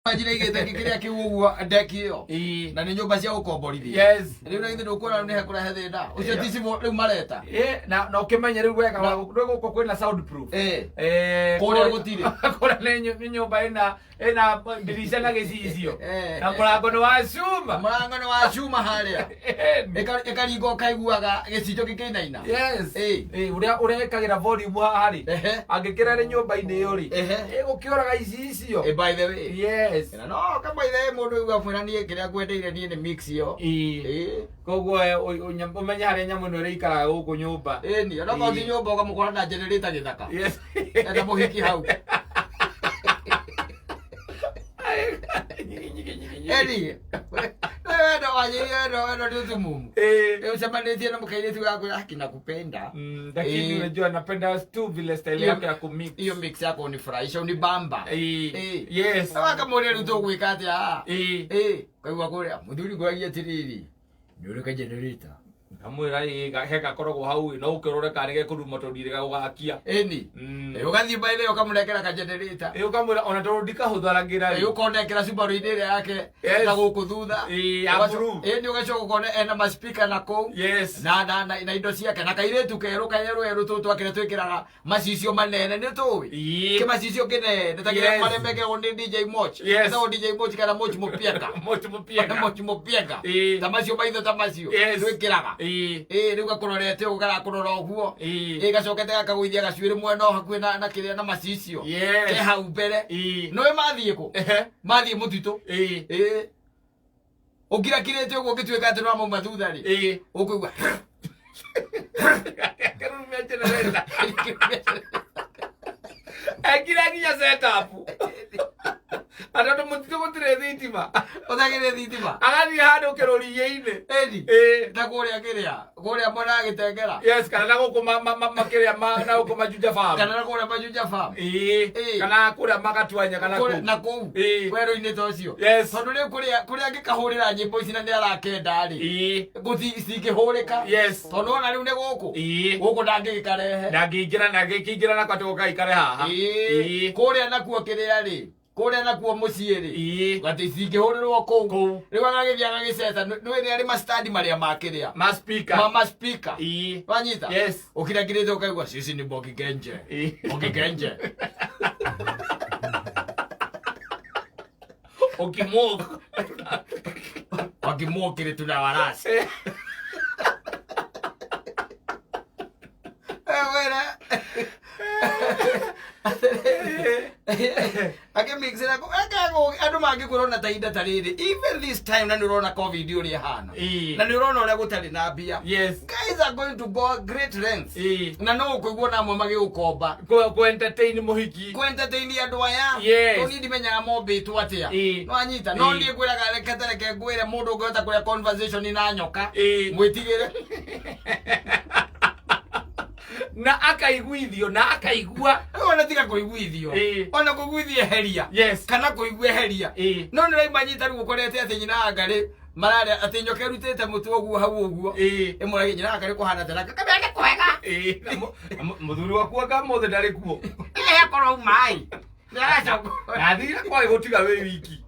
Majina igete kikiria kiuguo ndekio na ni nyumba cia ukomborithia yes riu na ithu ukora ni hakura he thina ucio ticibo riu mareta na ukimenya riu wega guko kwina soundproof kuria gutire kora ni nyumba ina dirisha na gicicio na murango ni wa cuma haria ekaringo kaiguaga gicicio gikinaina yes uria ekagira volume hari angikira ri nyumba ini iyo ri gukiuraga icicio by the way yes no kama ile mundu igwa mwira nie kiria ngwendeire nie ni mix yo koguo umenya hari nyamu no ikaraga guku nyumba ni ona ko nyumba ukamukora na generator githaka yes enda muhiki hau ndo wajiri tuzimumu usemanezie na mkailizi wako akina kupenda lakini unajua napenda tu vile style yake ya kumix hiyo mix yako unifurahisha unibamba yes kama ule ruto kuikati kwa hiyo kwa muthuri gwagia tiriri ni ule ka generator amwira heka korogwo hau no ukirore karege kuruma tondire gagugakia eni ugathi baile ukamulekera ka generator ukamwira ona tondika hutharagira ukondekera Subaru inde yake na guku thutha eni ugacoka ukone ena ma speaker na ko yes na indo ciake na kairetu keru tutu akire twikiraga macicio manene ni tuwi ke macicio kine netagira maremeke ondi DJ Moch na DJ Moch kana Moch mupiega tamacio maitho tamacio twikiraga riu gakurorete ugara kurora uguo gacokete gakaguithia gacuire mwena hakwi na kiria na macicio ke hau mbere no mathie ku mathie mutito ugira kirete uguo gitweka ati no mauma thutha ri ukuigua karumia generator akira kinya setup ando mutito gutire thitima uthagire thitima agathi handu kirori-ine na kuria mwana agitengera yes kana guku makiria na guku majuja farm kana kuria majuja farm kana kuria magatwanya kana ku na ku wero-ine tocio yes tondu ni kuria ngikahurira nyimbo ici na ni arakenda ri guthi cingihurika yes tondu ona riu ni guku ndangikarehe ndangikira na kwatu gukaikare haha kuria nakuo kiria ri kuria nakuo muciiri gati cingihuriro kou riu agagithiaga giceta ni ari ma stand maria makiria ma speaker wanyita yes ukira kirete ukaigua sisi ni Bogi Genje okimokire tunawarasi akimixira andu mangikurona ta inda tariri even this time na nirona covid uri hana na nirona uri gutari na mbia guys are going to go great lengths na no kuigua na amwe magiukomba ku entertain muhiki andu aya no ni ndimenya mombe tu atia no anyita no ni kwiraga reketereke ngwire mundu ungehota kuria conversation na nyoka mwitigire na akaiguithio na akaigua ona tiga kuiguithio ona kuiguithia heria kana kuigua heria no niraima nyita riu ukorete ati nyina angari marare ati nyoka rutete mutu oguo hau oguo imurage nyina angari kuhana tena kameke kwega muthuri waku aka mothe ndari kuo akorwo mai athire kwa gutiga we wiki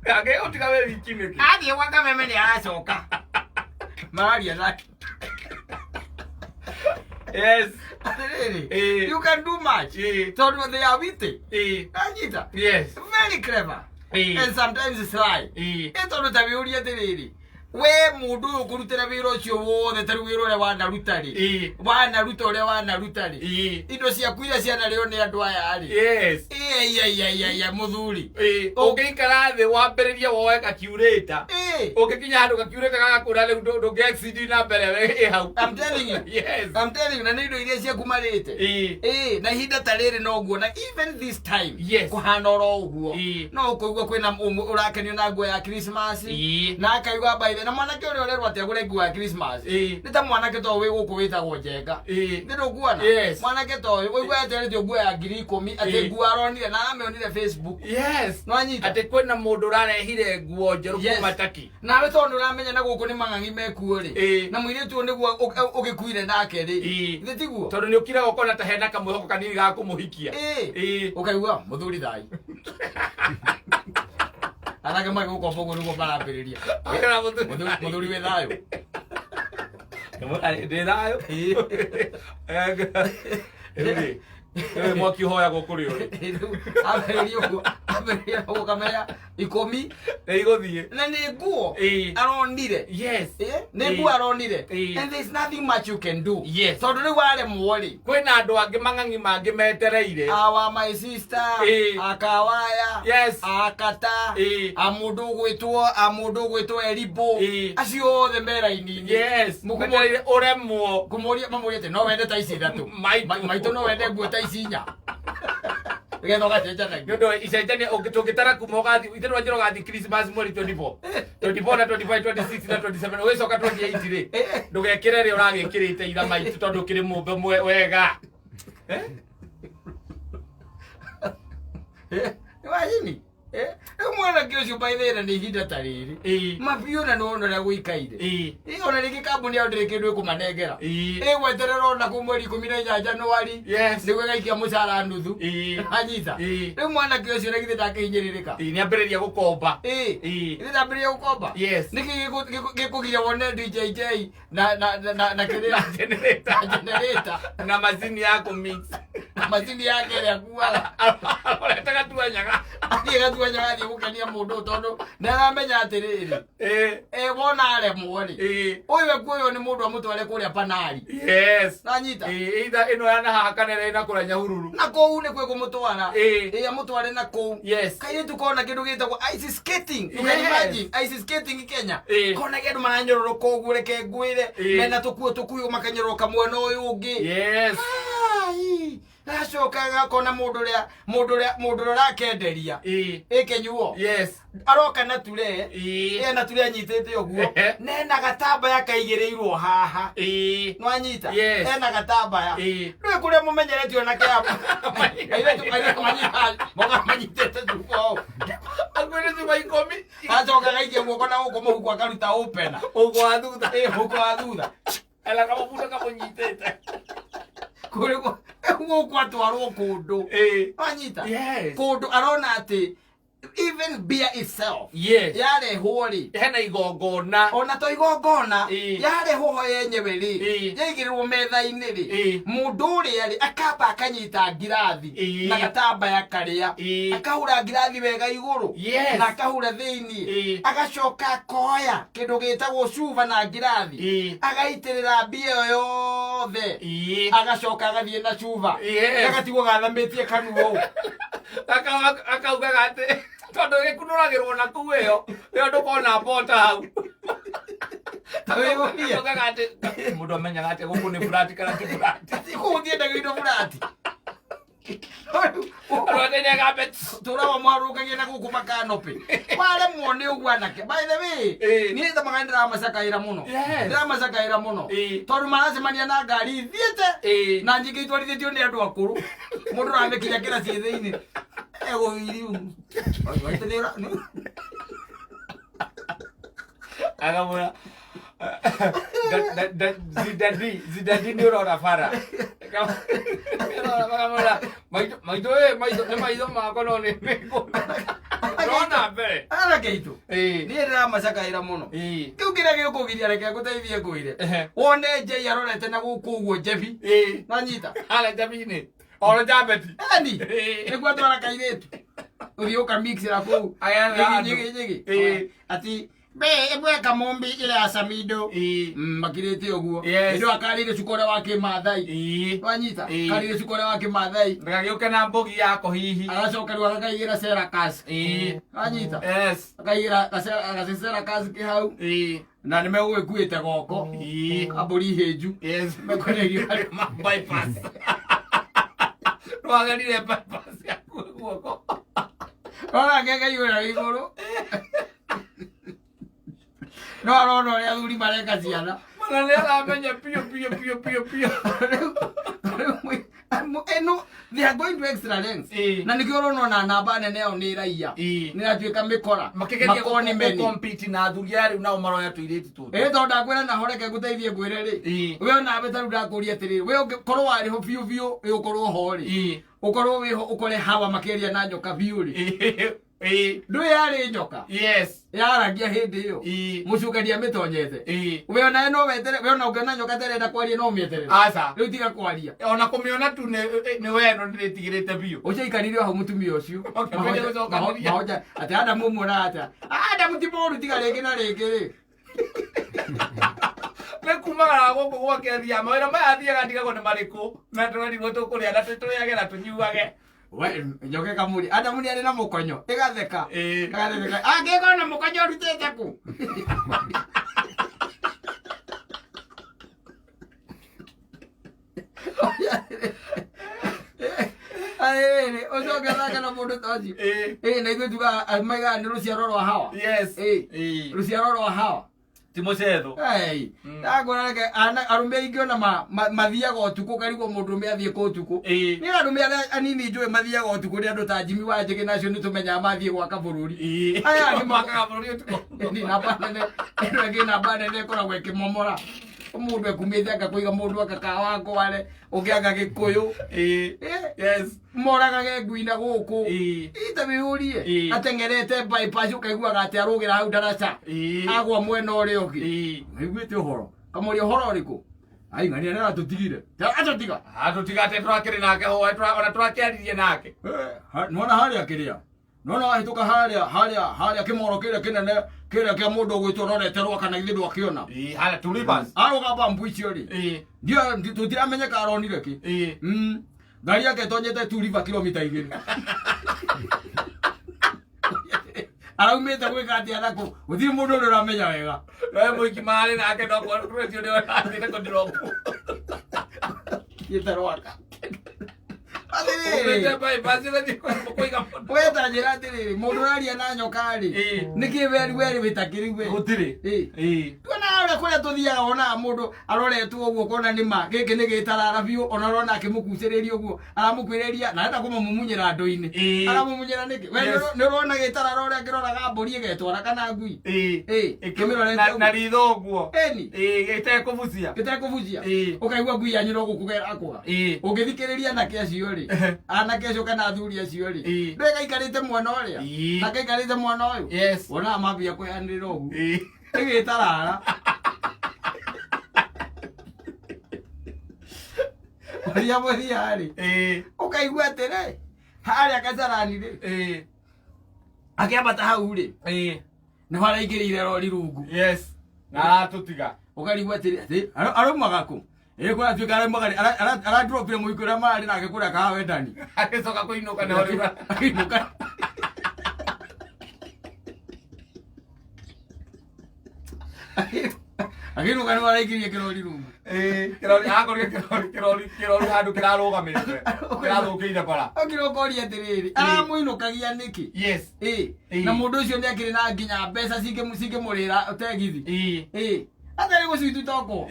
age gutiga we wiki niki athie kwa kameme ni aracoka mararia nake yes you can do much so they are witty Anita yes very clever and sometimes sly etono tabiuria tiriri we mundu ukurutira wira ucio wothe tari wira ure wanaruta uria wanarutari indo ciaku iria cianario ni andu aya ari yes muthuri ukikara thi wambiririe woe calculator ukikinya handu calculator gagakura riu ndungi exceed na mbere we hau I'm telling you na nindo iria ciaku marite na ihinda tariri no guo na even this time kuhana oro uguo no kuigua kwina urakenio na nguo ya Christmas na akaigua by na mwanake uri urerwa ati agure nguo ya Christmas ni ta mwanake to wi guku witagwo Njenga ndindo kuona mwanake to wigua ati nguo ya 10,000 ati nguo aronire na ameonire Facebook no anyita ati kwina mundu urarehire nguo njeru kuma Taki nawe tondu uramenya na guku ni mang'ang'i mekuo ri na mwire tu niguo ugikuire nake ri thitiguo tondu ni ukira gukona ta hena kamwihoko kanini ga kumuhikia ukaigua muthuri thai Anake magi ukomba uguo niguo marambiriria. Muthuri we thayo. Ndi thayo. Mwaki hoya gukuri uri. Aberia uguo kamera ikomi iguthie. Na ni nguo aronire. Yes. Ni nguo aronire. And there's nothing much you can do. Yes. Tondu ni wale muori. Kwina andu angi mangangi mangi metereire. Awa my sister. Akawaya. Yes. Akata. Amundu gwitwo Eribo. Acio othe mera-ini. Yes. Mukumorie uremwo. Kumoria mamorie te no wende ta ici ithatu. Maito no wende nguo ta ici inya. Getho gacenjana. Ndondo icenjania tungitara kumogathi itero wanjiro gathi Christmas mweri 24. 24 na 25 26 na 27 wecoka 28 ri. Ndugekire ri uragikirite ira maitu tondu kiri mumbe wega. Wajini. Mwana kiocio baithera ni hinda tariri. Mabiona no ona guikaire. Ona rigi kambuni ya ndire kindu kumanengera. Gweterera ona ku mweri 10 Januari. Ni gwegaikia mucara nuthu. Anyita. Riu mwana kiocio na githe ndakihinyiririka. Ni ambiriria gukomba. Ni ndambiriria gukomba. Niki gikugia wone DJJ na kirira generator na mazini yako mix. Mazini yake ya kuwa. Oretaka tuanyaga. Nyathi gukenia mundu tondu naramenya atiriri wona aremwo ri uyu kuyo ni mundu amutware kuria panari. Yes. Nanyita either ino yana hakanere ina kura Nyahururu na kou ni kwe kumutwara amutware na kou. Yes. Kaire tukona kindu gitagwo ice skating. You can imagine ice skating Kenya. Kona kindu maranyororoka uguo reke ngwire mena tukuyo makanyoroka mwena uyu ungi. Yes. Nacokaga kona mundu ria rakenderia Kenyuo. Yes. Aroka na ture na ture anyitete uguo nena gatambaya kaigireirwo haha nwanyita ena gatambaya rwe kuria mumenyeretio na kiapo aire moga manyitete tuko agwire tu maikomi acoka gaikia guoko na guko muhuko akaruta opena ugo athutha ugo athutha ela kama mundu kamunyitete kuriko guko atwarwo kundu anyita kundu arona ati even beer itself yare hori hena igongona ona to igongona yare ho yenyewe ri yaigirirwo metha-ini ri mundu uria ri akamba akanyita ngirathi na gatamba ya karia akahura ngirathi wega iguru na akahura thiini agacoka koya kindu gitagwo cuba na ngirathi agaitirira beer yothe agacoka agathie na cuba agatigwo gathamitie kanuo akaugaga ati tondu gikunuragirwo na kuu iyo ndukona bota hau akaugaga ati mundu amenyaga ati guku ni burati kana ti burati kuthie ndagindo burati turawa mwarukagia na guku makanopi wale muone uguo anake. By the way ni tamaga ndiramacakaira muno tondu maracemania na ngari ithiete na njingi itwarithitio ni andu akuru mundu ramekinya kiraci thiini ego iriu agamura zidadi ni urora bara agamura maito makono ni meko rona be ara keitu ni ndiramacakaira muno kiu kiria gikugiria reke nguteithie ngwire wone Jay arorete na guku uguo Jebi nanyita ala Jebi ni ora jabeti ani niguo twara kairetu uthioka mix ra ku nyigi ati be ebweka mombi ile asamido makirete uguo ndio akarire cukora wake mathai wanyita karire cukora wake mathai ndagagioka na mbogi yako hihi agacoka rwa akaigira Serakas wanyita akaigira Serakas kihau na nimegwikuite goko aburi heju mekonerio ma bypass rwagarire bypass ya guoko ora ngega yura iguru no ya thuri mareka ciana mana le aramenya pio eno they are going to extra lengths na nikio rono na namba nene yao ni raia ni atuika mikora makigeria meni compete na athuri ari nao maroya tuireti tu tonda kwira na horeke guteithie ngwire ri we ona abetaru ndakuria atiri we korwo wari ho biu ukorwo hori ukorwo wiho ukore hawa makeria na nyoka biu ri ndui yari nyoka yaragia hindi iyo mucungaria mitonyete we ona no wetere we ona ungiona nyoka terenda kwaria no mietere riu tiga kwaria ona kumiona tu ni weno nditigirite biu uciaikarire hau mutumia ucio mahoja ati Adamu mumona ata Adamu ti mundu tiga ringi na ringi ri me kumagara guku gwakeria mawira maya athiaga ndigagwo ni mariku na twerirwo tukuria na tutuyage na tunyuage we nyoke kamuri Adamu ni ari na mukonyo igatheka angiko na mukonyo rutete ku Aere, ojo gathaka na mundu toji. Na ithu tuga maiga ni ruciaro rwa Hawa. Ruciaro rwa Hawa. Timocetho. Agora ke ana arume ingio na mathiaga utuku karigwo mundu me athie ku utuku. Ni arume anini njue mathiaga utuku ni andu ta Jimmy wa Njigi nacio ni tumenya mathie gwaka bururi. Aya ni mwakaga bururi utuku. Ni namba nene. Eno ngi namba nene koragwo ikimomora. Mundu ekumite akakuiga mundu akakawa kware ukiaga Gikuyu moraga geguina guku ita biurie atengerete bypass ukaigua gati arugira hau daraca agwa mwena uri ugi wiguite uhoro kamuri uhoro uriku ai ngani ara tutigire atutiga te twakiri nake ho ona twakiaririe nake nona haria kiria nona ahituka haria kimoro kiria kinene kiria kia mundu gwitwo roreterwo kana ithe ndwakiona haria tulibas arugamba mbuici uri ndio tutiramenyeka aronire ki ngari yake tonyete tuliva kilomita 2 araumite gwika atia nako uthi mundu uri uramenya wega we muiki mari nake no kwetio ndio athire ko ndiroku yeterwaka weta njira atiriri mundu aria na nyokari niki weri witakiriwe gutiri tuona ore kuria tuthiaga ona mundu aroretwo uguo kona nima giki ni gitarara biu ona rona akimukuciriria uguo aramukwiriria na enda kumumunyira ndoini aramumunyira niki we ni rona gitarara uria kiroraga mburi igetwara kana ngui kimirorete na ritho uguo eni gitekubucia ukaigua ngui anyiro gukugera akuga ungithikiriria na kiacio ri ana kesho kana athuri acio ri ndega ikarite mwana uria na kaikarite mwana uyu ona mambia kwihanirira ugu igitarara Maria muthia ri ukaigua atire haria Kasarani ri akiambata hau ri ni haraingirire rori rungu na tutiga ukarigua atire arumaga ku kwa tuika ara magari ara dropire muikura mari na akikura ka wendani akicoka kuinuka ni hori inuka akinuka ni waraikirie kirori rungu kirori handu kirarugamirite kirathukire bara okirokoria atiriri aramuinukagia niki na mundu ucio ni akiri na nginya mbeca cingimurira utegithi atari gucitu toko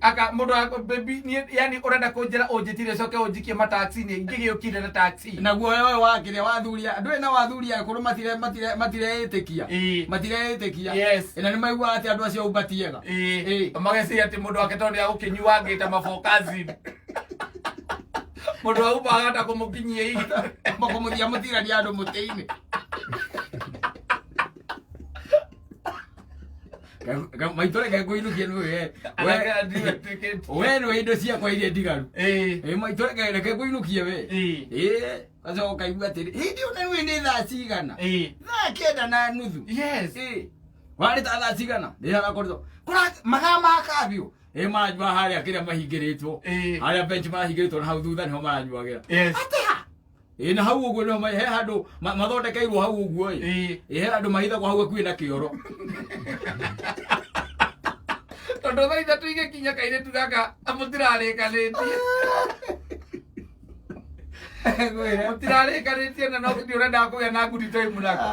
aka mundu baby yani urenda kunjira unjitire coke unjikie mataxi ni ngigiukire na taxi naguo wewe wakire wathuria ndwe na wathuria kuru matire itikia ina ni maigua ati andu acio ubatiega mageci ati mundu aketondi agukinyua ngita mafokazi mundu au bagata kumukinyia hii makumuthia mutira ni andu muteini maitore ke kuinukia ni we no indo cia kwa iria ndigaru maitore ke kuinukia we kazo kaigua atiri hindi una ni thaa cigana thaa kenda na nuthu wari thaa cigana ndi harakorwo kura magama makabio marajua haria kiria mahingiritwo haria bench mahingiritwo na hau thutha niho marajuagira atia na hau uguo no he handu mathondekeirwo hau uguo he handu mahithagwo hau akuĩ na kioro tondu thaa ithatu igikinya kairitu gaka mutirarikanitie mutirarikanitie na no ndi urenda kugia na good time nako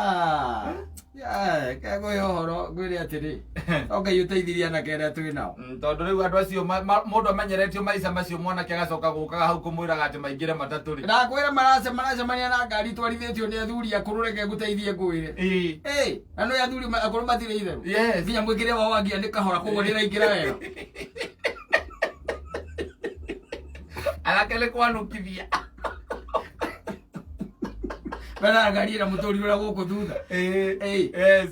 kago yohoro gwire atiri okay uteithiria na kera twinao tondu riu andu acio mundu amenyeretio maica macio mwana kiagacoka gukaga hau kumwiraga ati maingire matatu ri ndakwira maracemania na ngari twarithitio ni athuri akurureke guteithie ngwire ano ya athuri akuru matire itheru nginya mwikire wa wangia ni kahora koguo ndiraingira wega alakele kwanukithia Bana ngari na mutori ura guku thutha. Yes.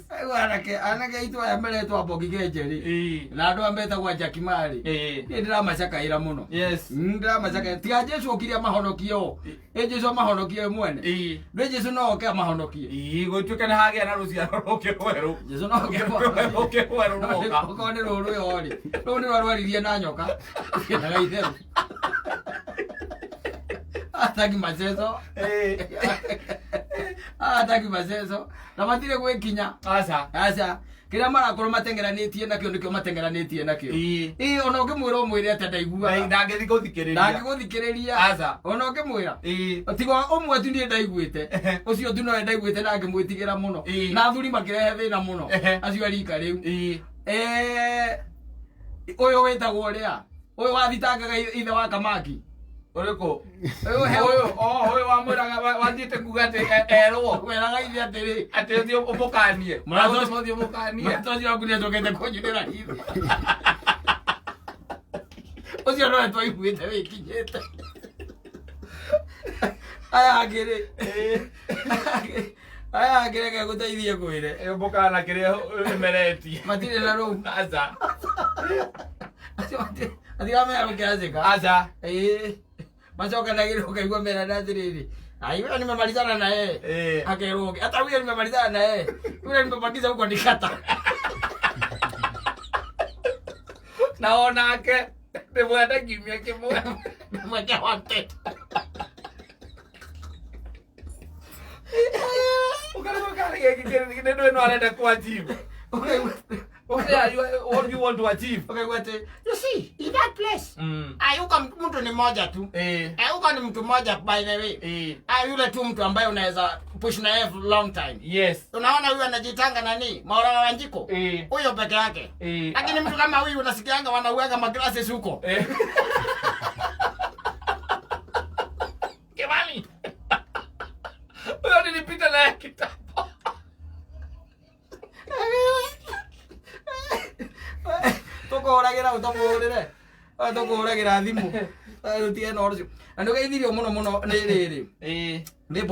Anake itu aya meretwo Mbogi Genjeri. Na andu ambeta gwa Jackie Mari. Ni ndiramacakaira muno. Yes. Ndiramacakaira. Tiga Jesu okiria mahonokio. Jesu mahonokio mwene. Ndwe Jesu no oke mahonokio. Gutuke na hagia na ruciaro ruke weru. Jesu no oke weru no. Okone ruru yori. Ru ni warwaririe na nyoka. Na itheru. Ataki macezo. Ataki macezo. Na matire gwikinya. Aca. Kira marakorwo matengeranitie nakio nikio matengeranitie nakio. Ona ukimwira umwire ati ndaigua. Ndangithi guthikiriria. Ndangiguthikiriria. Aca. Ona ukimwira. Tiga umwe tu nie ndaiguite. Ucio tu no ndaiguite na ngimwitigira muno. Na athuri makirehe thina muno. Acio rika riu. Uyu wetagwo ria. Uyu wathitangaga ithe wa Kamaki. Uriko oyo wamwiraga wathite kuga ati erwo weraga ithe atiri ati thio umukanie murathio thio umukanie murathio akunia tokete kunyurira hithi ucio no twaiguite wikinyete aya agire ke guteithie kwire umukana kiria emereti matire na ru aca ati amera mkiazika aca macoka ndagirwo kaigua mera ndathiriri wewe nimemalizana na yeye akeroge hata wewe nimemalizana na yeye yule nimebakiza huko nikata naona ake ndimwenda kimya kimwe mweke wate ukari kidendo no arenda ku achieve okay, what do you want to achieve? Okay, what? You see, in that place, ayuka mtu ni moja tu. Ayuka ni mtu moja by the way. Yule tu mtu ambaye unaweza push na yeye for long time. Yes. Unaona huyu anajitanga nani? Maura wa Wanjiko. Huyo peke yake. Lakini mtu kama huyu unasikianga wanauaga maglasses huko. Kimani. Wewe nilipita na kitambo. Tukoragira utamurire tukoragira thimu rutie no rucio andu geithirio muno muno ni riri